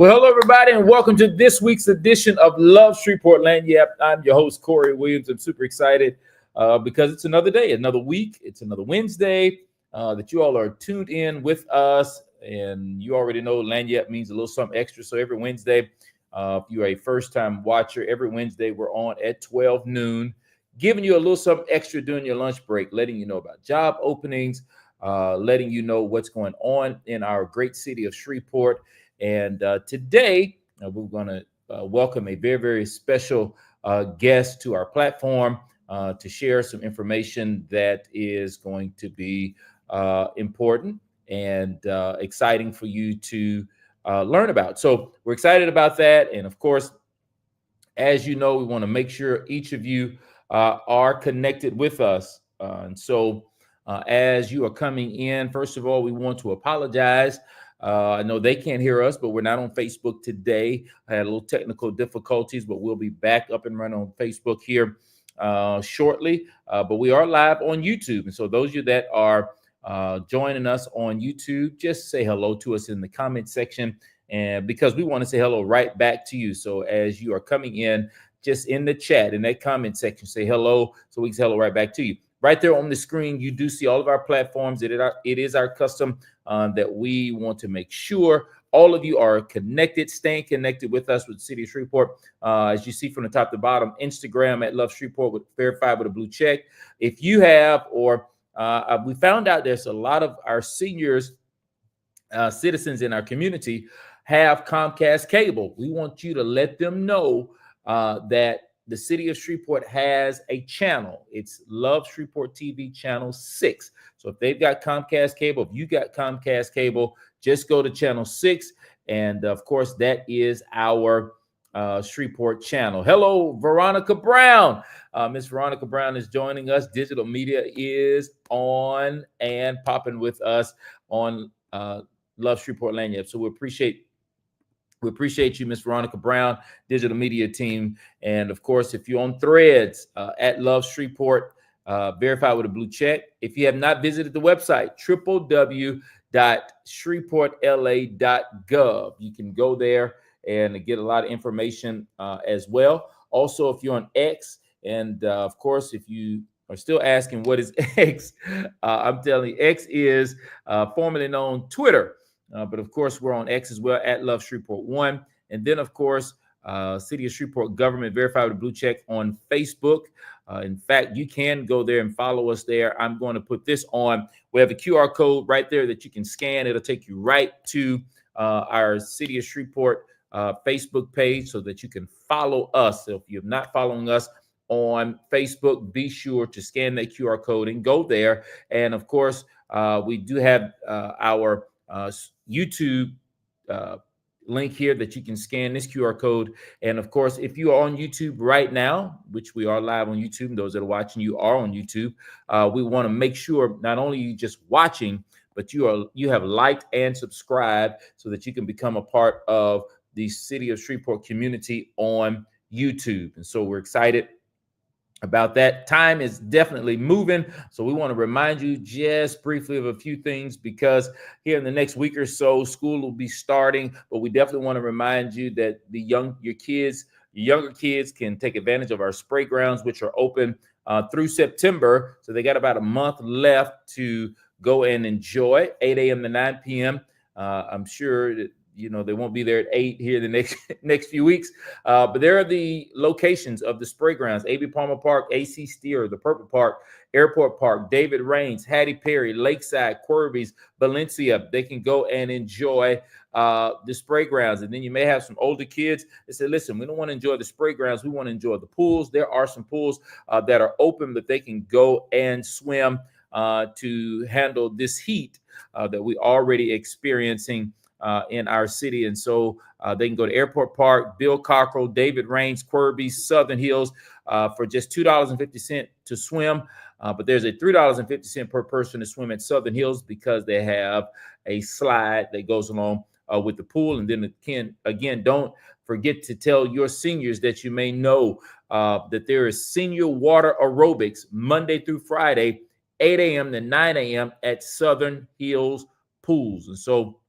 Well, hello, everybody, and welcome to this week's edition of Love Shreveport Lagniappe. I'm your host, Corey Williams. I'm super excited because it's another day, another week. It's another Wednesday that you all are tuned in with us. And you already know Lagniappe means a little something extra. So every Wednesday, if you're a first-time watcher, every Wednesday we're on at 12 noon, giving you a little something extra during your lunch break, letting you know about job openings, letting you know what's going on in our great city of Shreveport. And today, we're going to welcome a very, very special guest to our platform to share some information that is going to be important and exciting for you to learn about. So we're excited about that. And of course, as you know, we want to make sure each of you are connected with us. As you are coming in, first of all, we want to apologize. I know they can't hear us, but we're not on Facebook today. I had a little technical difficulties, but we'll be back up and running on Facebook here shortly. But we are live on YouTube. And so those of you that are joining us on YouTube, just say hello to us in the comment section. And because we want to say hello right back to you. So as you are coming in, just in the chat, in that comment section, say hello so we can say hello right back to you. Right there on the screen, you do see all of our platforms. It is our custom that we want to make sure all of you are connected, staying connected with us with the City of Shreveport. As you see from the top to bottom, Instagram at Love Shreveport verified with a blue check. If you have, we found out there's a lot of our seniors, citizens in our community have Comcast cable. We want you to let them know that the City of Shreveport has a channel. It's Love Shreveport TV channel 6. So if they've got Comcast cable, if you got Comcast cable, just go to channel 6. And of course, that is our Shreveport channel. Hello, Veronica Brown. Miss Veronica Brown is joining us. Digital media is on and popping with us on Love Shreveport Lagniappe. So we appreciate you, Miss Veronica Brown, digital media team. And of course, if you're on Threads at Love Shreveport, verified with a blue check. If you have not visited the website, www.shreveportla.gov, you can go there and get a lot of information as well. Also, if you're on X, and of course, if you are still asking what is X, I'm telling you, X is formerly known Twitter. But of course, we're on X as well at Love Shreveport 1. And then, of course, City of Shreveport Government verified with a blue check on Facebook. In fact, you can go there and follow us there. I'm going to put this on. We have a QR code right there that you can scan. It'll take you right to our City of Shreveport Facebook page so that you can follow us. So if you're not following us on Facebook, be sure to scan that QR code and go there. And of course, we do have our YouTube link here that you can scan this QR code. And of course, if you are on YouTube right now, which we are live on YouTube, and those that are watching you are on YouTube, we want to make sure not only you just watching, but you have liked and subscribed so that you can become a part of the City of Shreveport community on YouTube. And so we're excited about that. Time is definitely moving. So we want to remind you just briefly of a few things because here in the next week or so, school will be starting, but we definitely want to remind you that your younger kids can take advantage of our spray grounds, which are open through September. So they got about a month left to go and enjoy 8 a.m. to 9 p.m. I'm sure that they won't be there at 8 here the next few weeks. But there are the locations of the spray grounds: A.B. Palmer Park, A.C. Steer, the Purple Park, Airport Park, David Raines, Hattie Perry, Lakeside, Quirby's, Valencia. They can go and enjoy the spray grounds. And then you may have some older kids that say, listen, we don't want to enjoy the spray grounds. We want to enjoy the pools. There are some pools that are open that they can go and swim to handle this heat that we already experiencing in our city. And so they can go to Airport Park, Bill Cockrell, David Raines, Quirby, Southern Hills for just $2.50 to swim. But there's a $3.50 per person to swim at Southern Hills because they have a slide that goes along with the pool. And then again, don't forget to tell your seniors that you may know that there is senior water aerobics Monday through Friday, 8 a.m. to 9 a.m. at Southern Hills Pools. And so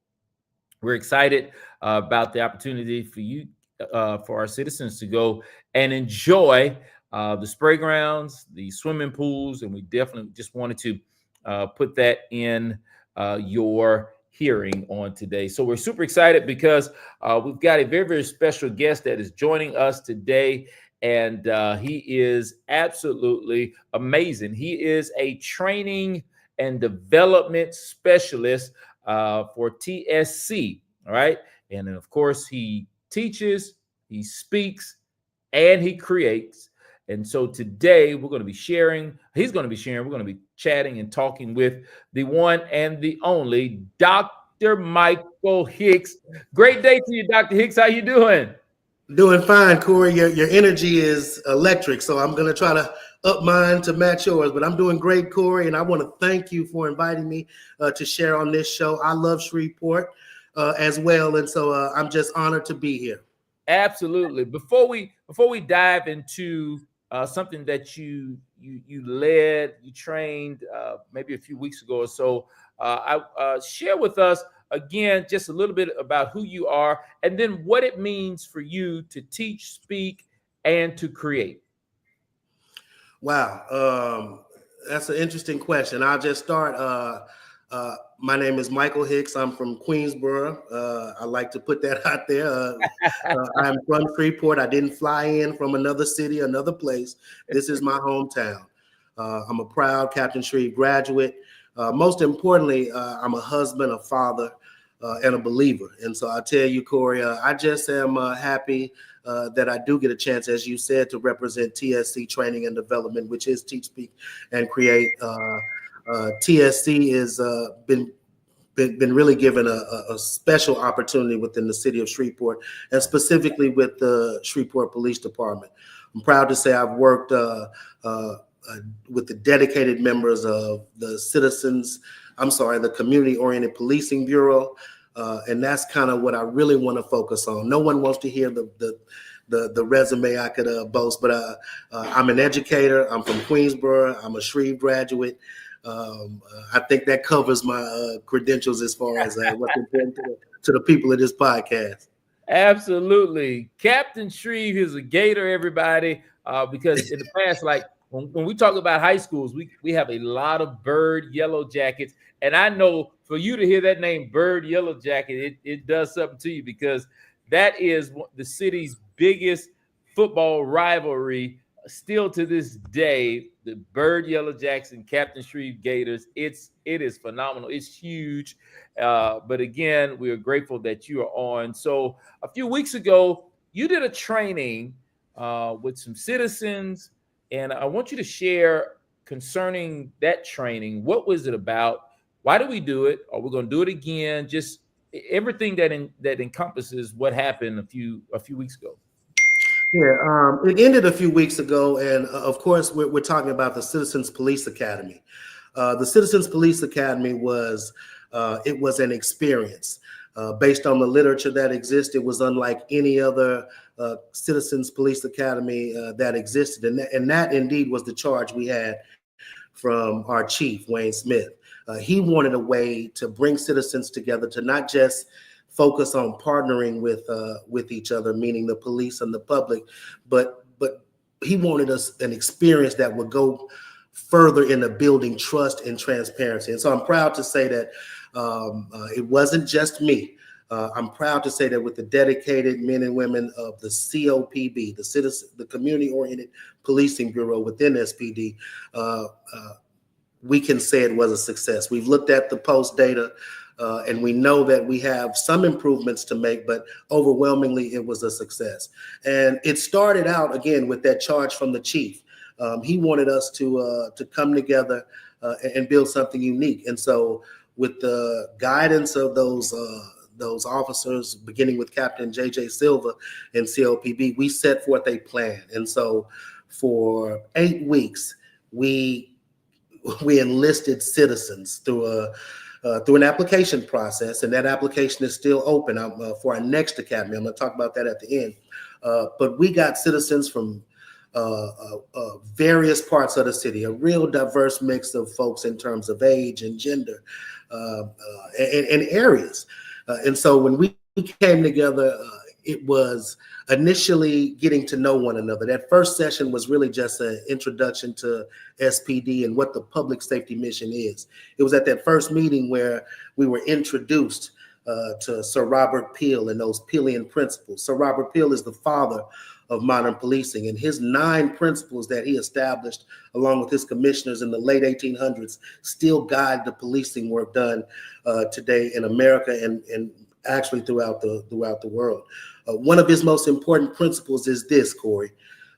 we're excited about the opportunity for you, for our citizens to go and enjoy the spray grounds, the swimming pools, and we definitely just wanted to put that in your hearing on today. So we're super excited because we've got a very, very special guest that is joining us today. And he is absolutely amazing. He is a training and development specialist for TSC. All right. And then, of course, he teaches, he speaks, and he creates. And so today we're going to be sharing, he's going to be sharing, we're going to be chatting and talking with the one and the only Dr. Michael Hicks. Great day to you, Dr. Hicks. How you doing? Doing fine, Corey. Your energy is electric, so I'm going to try to up mine to match yours. But I'm doing great, Corey, and I want to thank you for inviting me to share on this show. I love Shreveport as well, and so I'm just honored to be here. Absolutely. Before we dive into something that you led, you trained maybe a few weeks ago or so, I share with us again just a little bit about who you are, and then what it means for you to teach, speak, and to create. Wow, that's an interesting question. I'll just start. My name is Michael Hicks. I'm from Queensboro. I like to put that out there. I'm from Shreveport. I didn't fly in from another city, another place. This is my hometown. I'm a proud Captain Shreve graduate. Most importantly, I'm a husband, a father, and a believer. And so I tell you, Corey, I just am happy that I do get a chance, as you said, to represent TSC Training and Development, which is Teach, Speak, and Create. TSC has been really given a special opportunity within the city of Shreveport, and specifically with the Shreveport Police Department. I'm proud to say I've worked with the dedicated members of the the Community-Oriented Policing Bureau, and that's kind of what I really want to focus on. No one wants to hear the resume I could boast, but I'm an educator. I'm from Queensboro. I'm a Shreve graduate. I think that covers my credentials as far as what's important to the people of this podcast. Absolutely. Captain Shreve is a Gator, everybody, because in the past, like when we talk about high schools, we have a lot of Bird Yellow Jackets. And I know for you to hear that name, Bird Yellow Jacket, it does something to you, because that is the city's biggest football rivalry still to this day. The Bird Yellow Jackets and Captain Shreve Gators. It is phenomenal. It's huge. But again, we are grateful that you are on. So a few weeks ago, you did a training with some citizens, and I want you to share concerning that training. What was it about? Why do we do it? Are we going to do it again? Just everything that encompasses what happened a few weeks ago. Yeah, it ended a few weeks ago, and of course, we're talking about the Citizens Police Academy. The Citizens Police Academy was an experience based on the literature that exists. It was unlike any other Citizens Police Academy that existed, and that indeed was the charge we had from our chief, Wayne Smith. He wanted a way to bring citizens together, to not just focus on partnering with each other, meaning the police and the public, but he wanted us an experience that would go further into building trust and transparency. And so I'm proud to say that it wasn't just me. I'm proud to say that with the dedicated men and women of the COPB, the Community-Oriented Policing Bureau within SPD, we can say it was a success. We've looked at the post data, and we know that we have some improvements to make, but overwhelmingly it was a success. And it started out again with that charge from the chief. He wanted us to come together and build something unique. And so with the guidance of those officers, beginning with Captain J.J. Silva in COPB, we set forth a plan. And so for 8 weeks, we enlisted citizens through an application process, and that application is still open for our next academy. I'm going to talk about that at the end. But we got citizens from various parts of the city, a real diverse mix of folks in terms of age and gender and areas. And so when we came together. It was initially getting to know one another. That first session was really just an introduction to SPD and what the public safety mission is. It was at that first meeting where we were introduced to Sir Robert Peel and those Peelian principles. Sir Robert Peel is the father of modern policing, and his 9 principles that he established along with his commissioners in the late 1800s still guide the policing work done today in America and actually throughout the world. One of his most important principles is this, Corey: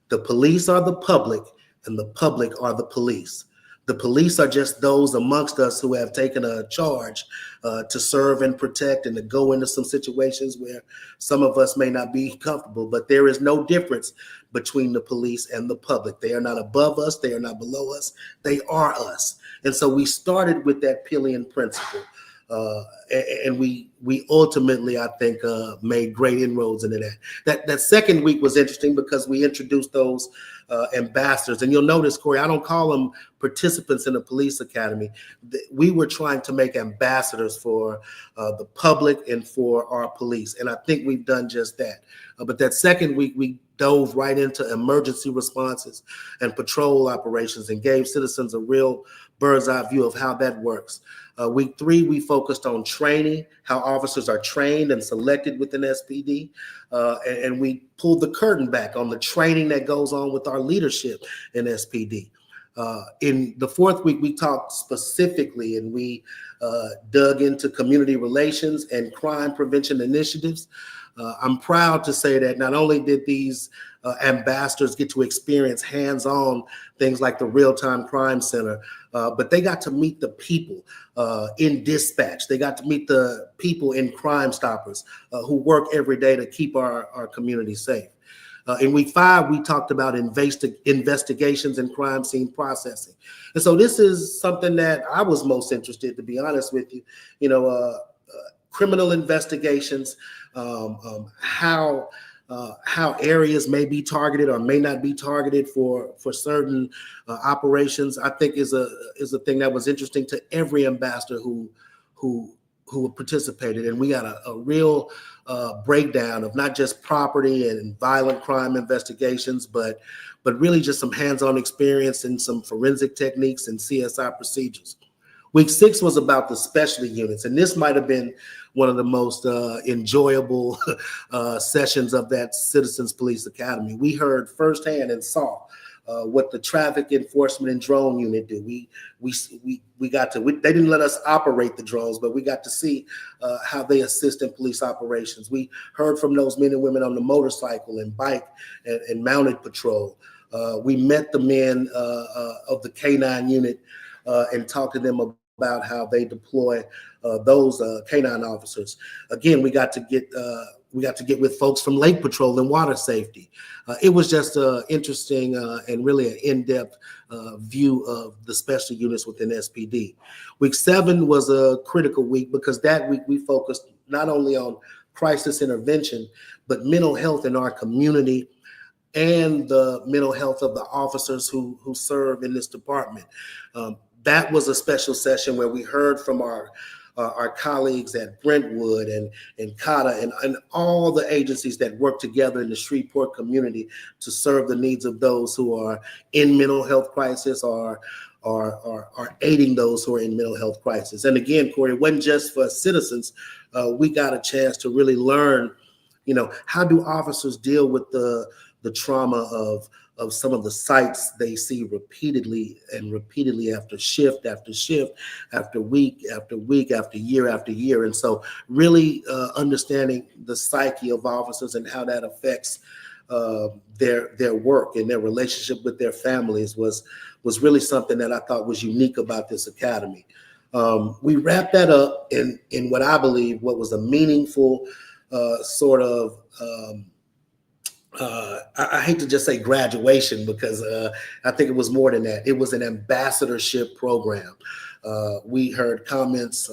the police are the public and the public are the police. The police are just those amongst us who have taken a charge to serve and protect and to go into some situations where some of us may not be comfortable, but there is no difference between the police and the public. They are not above us. They are not below us. They are us. And so we started with that Peelian principle. And we ultimately, I think, made great inroads into that. That second week was interesting because we introduced those ambassadors. And you'll notice, Corey, I don't call them participants in the police academy. We were trying to make ambassadors for the public and for our police. And I think we've done just that. But that second week, we dove right into emergency responses and patrol operations and gave citizens a real bird's eye view of how that works. Week 3, we focused on training, how officers are trained and selected within SPD. And we pulled the curtain back on the training that goes on with our leadership in SPD. In the 4th week, we talked specifically and we dug into community relations and crime prevention initiatives. I'm proud to say that not only did these ambassadors get to experience hands-on things like the Real-Time Crime Center, but they got to meet the people in dispatch. They got to meet the people in Crime Stoppers who work every day to keep our community safe. In week 5, we talked about investigations and crime scene processing. And so this is something that I was most interested, to be honest with you, criminal investigations, how areas may be targeted or may not be targeted for certain operations, I think is a thing that was interesting to every ambassador who participated. And we got a real breakdown of not just property and violent crime investigations, but really just some hands-on experience and some forensic techniques and CSI procedures. Week 6 was about the specialty units, and this might have been one of the most enjoyable sessions of that Citizens Police Academy. We heard firsthand and saw what the traffic enforcement and drone unit do. We got to, they didn't let us operate the drones, but we got to see how they assist in police operations. We heard from those men and women on the motorcycle and bike and mounted patrol. We met the men of the K9 unit and talked to them about how they deploy those canine officers. Again, we got to get with folks from Lake Patrol and Water Safety. It was just interesting and really an in-depth view of the special units within SPD. Week 7 was a critical week because that week we focused not only on crisis intervention, but mental health in our community and the mental health of the officers who serve in this department. That was a special session where we heard from our colleagues at Brentwood and CATA and all the agencies that work together in the Shreveport community to serve the needs of those who are in mental health crisis or are aiding those who are in mental health crisis. And again, Corey, it wasn't just for citizens. We got a chance to really learn, how do officers deal with the trauma of some of the sites they see repeatedly after shift, after week, after year. And so really understanding the psyche of officers and how that affects their work and their relationship with their families was really something that I thought was unique about this academy. We wrapped that up in what I believe what was a meaningful sort of I hate to just say graduation because I think it was more than that. It was an ambassadorship program. We heard comments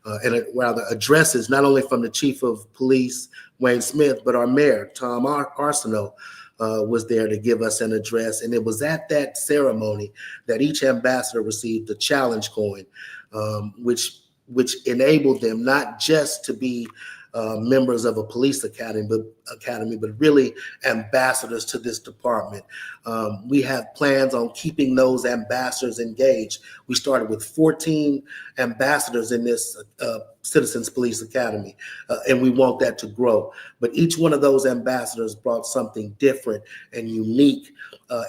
and rather addresses, not only from the Chief of Police, Wayne Smith, but our Mayor, Tom Arsenault, was there to give us an address. And it was at that ceremony that each ambassador received a challenge coin, which enabled them not just to be members of a police academy, but really ambassadors to this department. We have plans on keeping those ambassadors engaged. We started with 14 ambassadors in this Citizens Police Academy, and we want that to grow. But each one of those ambassadors brought something different and unique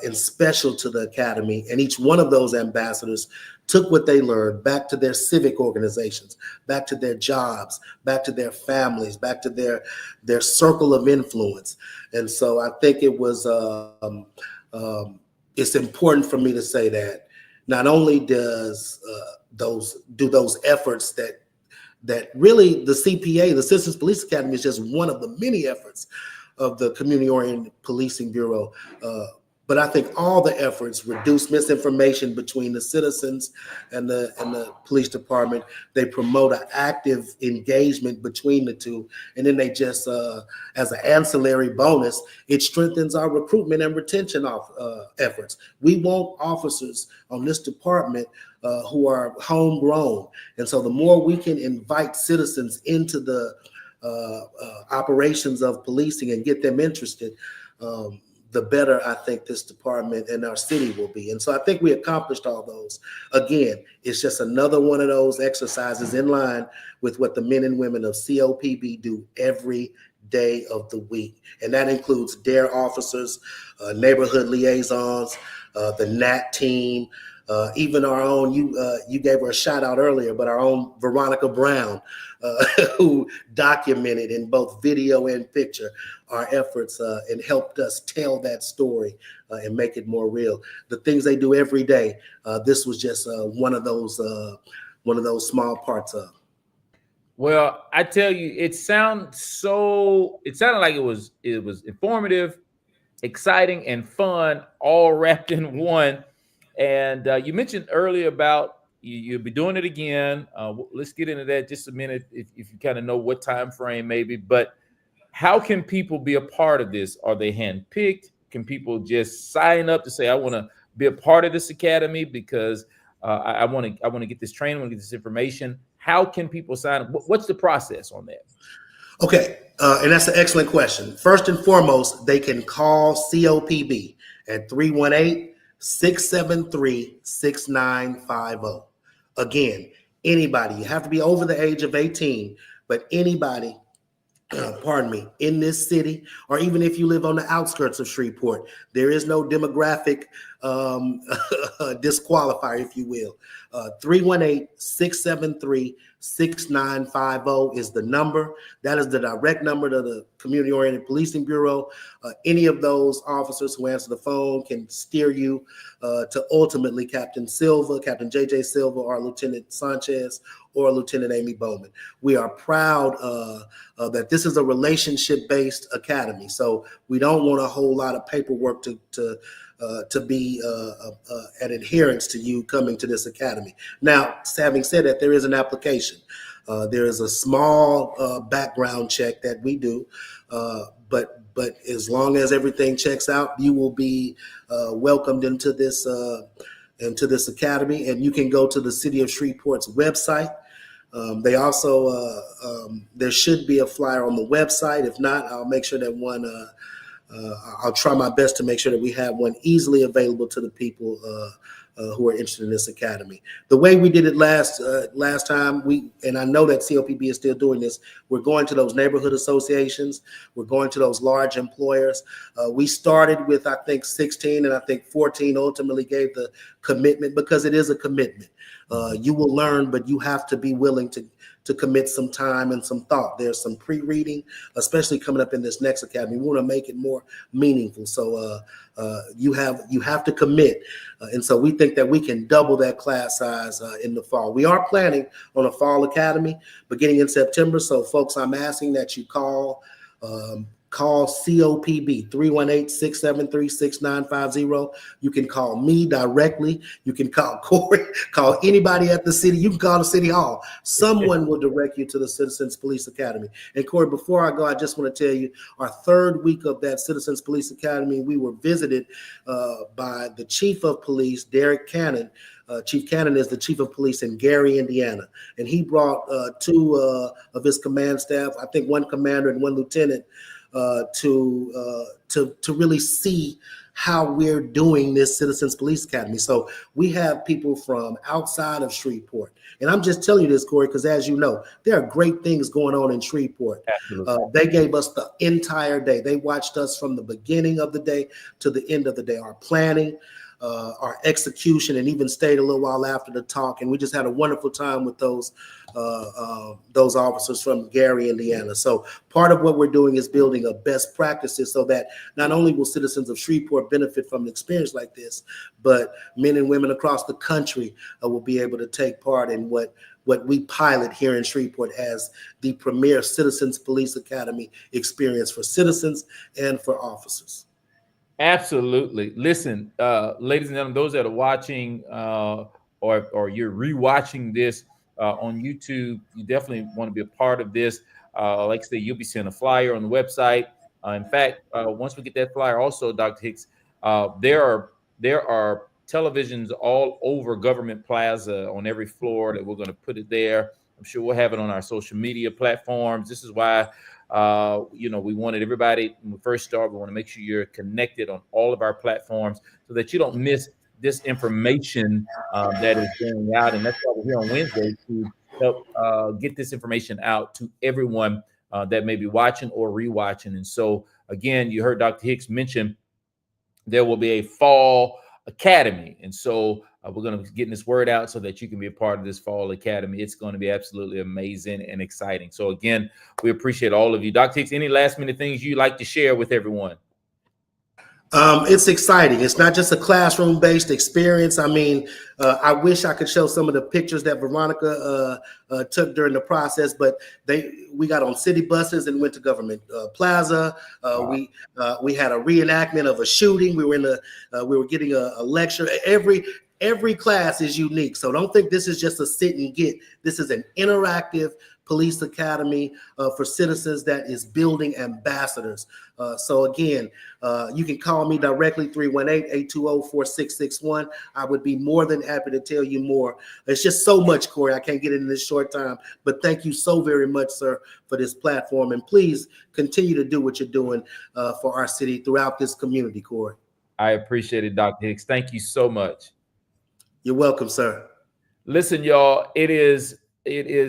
and special to the academy. And each one of those ambassadors took what they learned back to their civic organizations, back to their jobs, back to their families, back to their circle of influence. And so I think it was it's important for me to say that not only does those efforts that really the CPA, the Citizens Police Academy, is just one of the many efforts of the Community-Oriented Policing Bureau. But I think all the efforts reduce misinformation between the citizens and the police department. They promote an active engagement between the two. And then they just, as an ancillary bonus, it strengthens our recruitment and retention efforts. We want officers on this department who are homegrown. And so the more we can invite citizens into the operations of policing and get them interested, the better I think this department and our city will be. And so I think we accomplished all those. Again, it's just another one of those exercises in line with what the men and women of COPB do every day of the week. And that includes DARE officers, neighborhood liaisons, the NAT team, even our own, you gave her a shout out earlier, but our own Veronica Brown, who documented in both video and picture our efforts and helped us tell that story and make it more real. The things they do every day, this was just one of those small parts of. Well, I tell you, it sounded like it was informative, exciting, and fun, all wrapped in one. And you mentioned earlier about you'll be doing it again. Let's get into that just a minute, if you kind of know what time frame maybe. But how can people be a part of this? Are they handpicked? Can people just sign up to say, I want to be a part of this academy because I want to get this training, I want to get this information? How can people sign up? What's the process on that? Okay, and that's an excellent question. First and foremost, they can call COPB at 318-673-6950. Again, anybody, you have to be over the age of 18, but anybody, in this city, or even if you live on the outskirts of Shreveport, there is no demographic disqualifier, if you will. 318-673-6950 is the number. That is the direct number to the Community-Oriented Policing Bureau. Any of those officers who answer the phone can steer you to ultimately Captain Silva, Captain J.J. Silva, or Lieutenant Sanchez, or Lieutenant Amy Bowman. We are proud that this is a relationship-based academy, so we don't want a whole lot of paperwork to be an adherence to you coming to this academy. Now, having said that, there is an application. There is a small background check that we do, but as long as everything checks out, you will be welcomed into this academy, and you can go to the City of Shreveport's website. They also there should be a flyer on the website. If not, I'll make sure that one. I'll try my best to make sure that we have one easily available to the people who are interested in this academy. The way we did it last time, and I know that COPB is still doing this, we're going to those neighborhood associations, we're going to those large employers. We started with, I think, 16, and I think 14 ultimately gave the commitment, because it is a commitment. You will learn, but you have to be willing to commit some time and some thought. There's some pre-reading, especially coming up in this next academy. We want to make it more meaningful. So you have to commit. And so we think that we can double that class size in the fall. We are planning on a fall academy beginning in September. So folks, I'm asking that you call call COPB 318-673-6950. You can call me directly. You can call Corey, call anybody at the city. You can call the city hall. Someone will direct you to the Citizens Police Academy. And Corey, before I go, I just want to tell you, our third week of that Citizens Police Academy, we were visited by the Chief of Police, Derek Cannon. Chief Cannon is the Chief of Police in Gary, Indiana, and he brought two of his command staff, I think one commander and one lieutenant, to really see how we're doing this Citizens Police Academy. So we have people from outside of Shreveport. And I'm just telling you this, Corey, because as you know, there are great things going on in Shreveport. They gave us the entire day. They watched us from the beginning of the day to the end of the day, our planning, our execution, and even stayed a little while after the talk. And we just had a wonderful time with those officers from Gary, Indiana. So part of what we're doing is building a best practices so that not only will citizens of Shreveport benefit from an experience like this, but men and women across the country will be able to take part in what we pilot here in Shreveport as the premier Citizens Police Academy experience for citizens and for officers. Absolutely. Listen, ladies and gentlemen, those that are watching or you're rewatching this on YouTube, you definitely want to be a part of this. Like I said, you'll be seeing a flyer on the website. In fact, once we get that flyer, also, Dr. Hicks, there are televisions all over Government Plaza on every floor that we're going to put it there. I'm sure we'll have it on our social media platforms. This is why we wanted everybody when we first started. We want to make sure you're connected on all of our platforms so that you don't miss this information that is going out. And that's why we're here on Wednesday to help get this information out to everyone that may be watching or rewatching. And so, again, you heard Dr. Hicks mention there will be a fall academy. And so we're going to be getting this word out so that you can be a part of this fall academy. It's going to be absolutely amazing and exciting. So again, we appreciate all of you. Dr. Hicks, any last minute things you'd like to share with everyone? It's exciting. It's not just a classroom-based experience. I mean, I wish I could show some of the pictures that Veronica took during the process, but we got on city buses and went to Government Plaza. Wow. We had a reenactment of a shooting. We were getting a lecture. Every class is unique, so don't think this is just a sit and get. This is an interactive police academy for citizens that is building ambassadors. So again, you can call me directly, 318-820-4661. I would be more than happy to tell you more. It's just so much, Corey. I can't get it in this short time, but thank you so very much, sir, for this platform. And please continue to do what you're doing for our city throughout this community, Corey. I appreciate it, Dr. Hicks. Thank you so much. You're welcome, sir. Listen, y'all, it is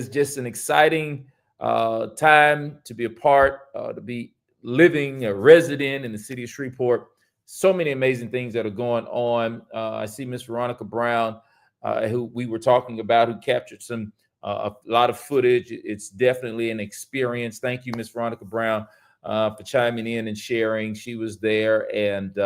just an exciting time to be a part, to be living, a resident in the city of Shreveport. So many amazing things that are going on. I see Miss Veronica Brown, who we were talking about, who captured a lot of footage. It's definitely an experience. Thank you, Miss Veronica Brown, for chiming in and sharing. She was there. And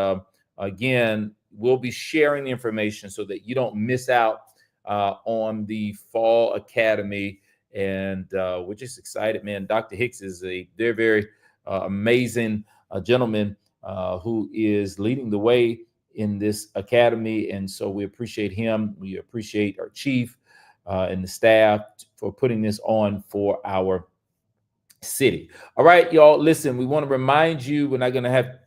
again, we'll be sharing the information so that you don't miss out on the Fall Academy. And we're just excited, man. Dr. Hicks is a very, very amazing gentleman who is leading the way in this academy. And so we appreciate him. We appreciate our chief and the staff for putting this on for our city. All right, y'all, listen, we want to remind you, we're not going to have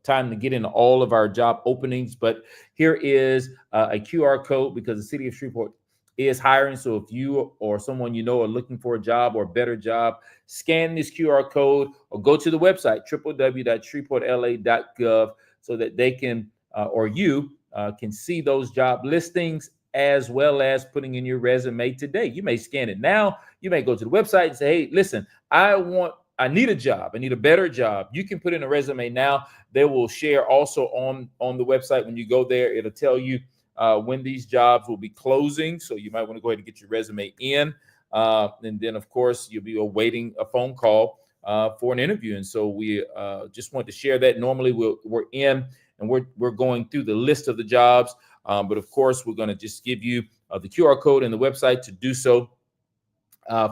time to get into all of our job openings, but here is a QR code because the city of Shreveport is hiring. So if you or someone you know are looking for a job or a better job, scan this QR code or go to the website, www.shreveportla.gov, so that they can or you can see those job listings as well as putting in your resume today. You may scan it now. You may go to the website and say, hey, listen, I need a job. I need a better job. You can put in a resume now. They will share also on the website. When you go there, it'll tell you when these jobs will be closing. So you might want to go ahead and get your resume in. And then, of course, you'll be awaiting a phone call for an interview. And so we just want to share that. Normally, we're in and we're going through the list of the jobs. But, of course, we're going to just give you the QR code and the website to do so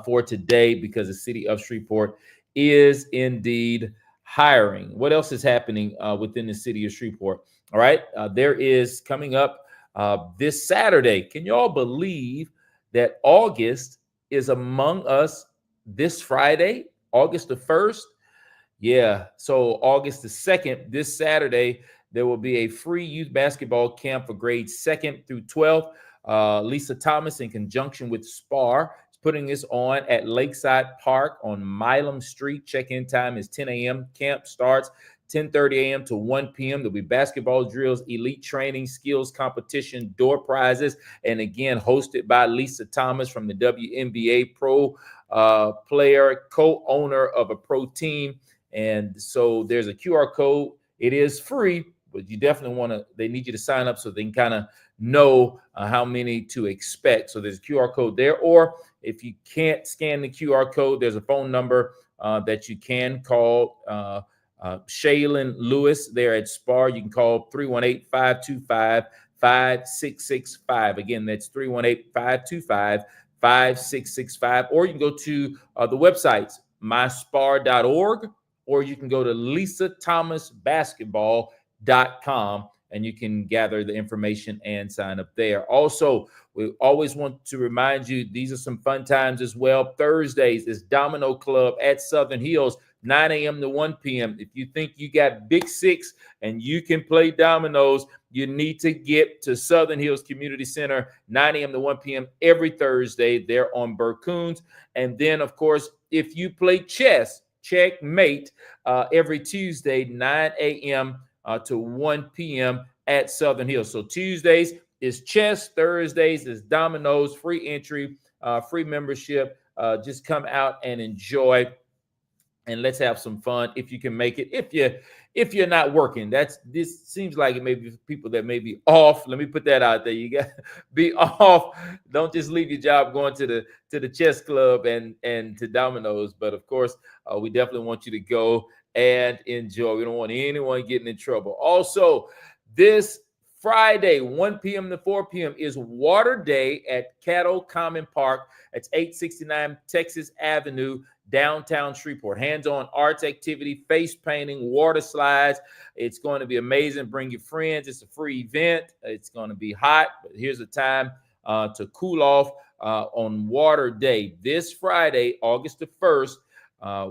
for today, because the city of Shreveport is indeed hiring. What else is happening within the city of Shreveport? All right. There is coming up this Saturday. Can you all believe that August is among us this Friday, August the 1st? Yeah. So August the 2nd, this Saturday, there will be a free youth basketball camp for grades 2nd through 12th. Lisa Thomas, in conjunction with SPAR, is putting this on at Lakeside Park on Milam Street. Check-in time is 10 a.m. Camp starts 10:30 a.m. to 1 p.m. There'll be basketball drills, elite training, skills competition, door prizes, and again, hosted by Lisa Thomas from the WNBA pro player, co-owner of a pro team. And so there's a QR code. It is free, but you definitely want to, they need you to sign up so they can kind of know how many to expect. So there's a QR code there. Or if you can't scan the QR code, there's a phone number that you can call. Shaylin Lewis there at SPAR. You can call 318-525-5665. Again, that's 318-525-5665. Or you can go to the websites, myspar.org, or you can go to lisathomasbasketball.com and you can gather the information and sign up there. Also, we always want to remind you, these are some fun times as well. Thursdays is Domino Club at Southern Hills, 9 a.m. to 1 p.m. If you think you got big six and you can play dominoes, you need to get to Southern Hills Community Center, 9 a.m. to 1 p.m. every Thursday. They're on Burcoons. And then, of course, if you play chess, checkmate every Tuesday, 9 a.m. To 1 p.m. at Southern Hills. So Tuesdays is chess, Thursdays is dominoes, free entry, free membership. Just come out and enjoy, and let's have some fun if you can make it. If you're not working, this seems like it may be people that may be off. Let me put that out there. You got to be off. Don't just leave your job going to the chess club and to dominoes. But of course, we definitely want you to go and enjoy. We don't want anyone getting in trouble. Also, this Friday, 1 p.m. to 4 p.m. is Water Day at Caddo Common Park. It's 869 Texas Avenue, downtown Shreveport. Hands-on arts activity, face painting, water slides. It's going to be amazing. Bring your friends. It's a free event. It's going to be hot, but here's a time to cool off on Water Day. This Friday, August the 1st,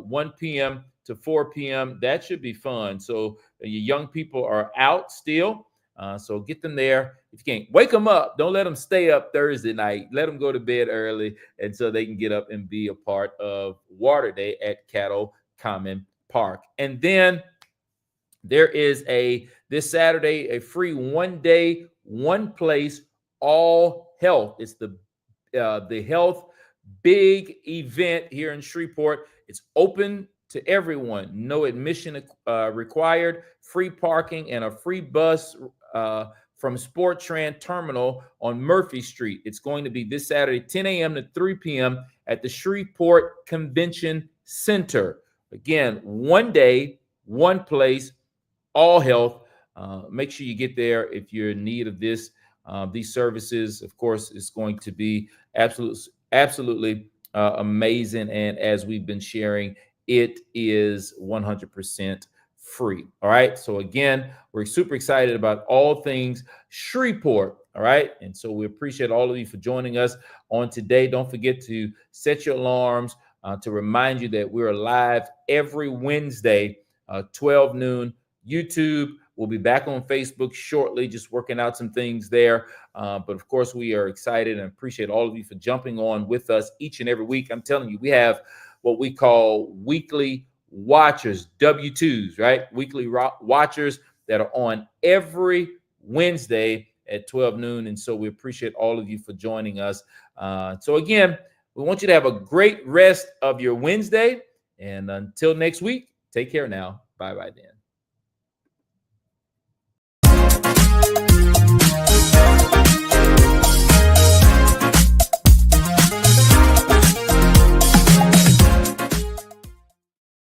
1 p.m. to 4 p.m. That should be fun. So your young people are out still. So get them there. If you can't, wake them up. Don't let them stay up Thursday night. Let them go to bed early, and so they can get up and be a part of Water Day at Caddo Common Park. And then there is this Saturday a free 1 day, 1 place, all health. It's the health big event here in Shreveport. It's open to everyone. No admission required. Free parking and a free bus from Sportran Terminal on Murphy Street. It's going to be this Saturday, 10 a.m. to 3 p.m. at the Shreveport Convention Center. Again, 1 day, 1 place, all health. Make sure you get there if you're in need of these services. Of course, it's going to be absolutely amazing. And as we've been sharing, it is 100% free. All right. So again, we're super excited about all things Shreveport. All right. And so we appreciate all of you for joining us on today. Don't forget to set your alarms to remind you that we're live every Wednesday, 12 noon. YouTube. We'll be back on Facebook shortly, just working out some things there. But of course, we are excited and appreciate all of you for jumping on with us each and every week. I'm telling you, we have what we call weekly watchers, W2s, right? Weekly watchers that are on every Wednesday at 12 noon. And so we appreciate all of you for joining us. So again, we want you to have a great rest of your Wednesday. And until next week, take care now. Bye-bye then.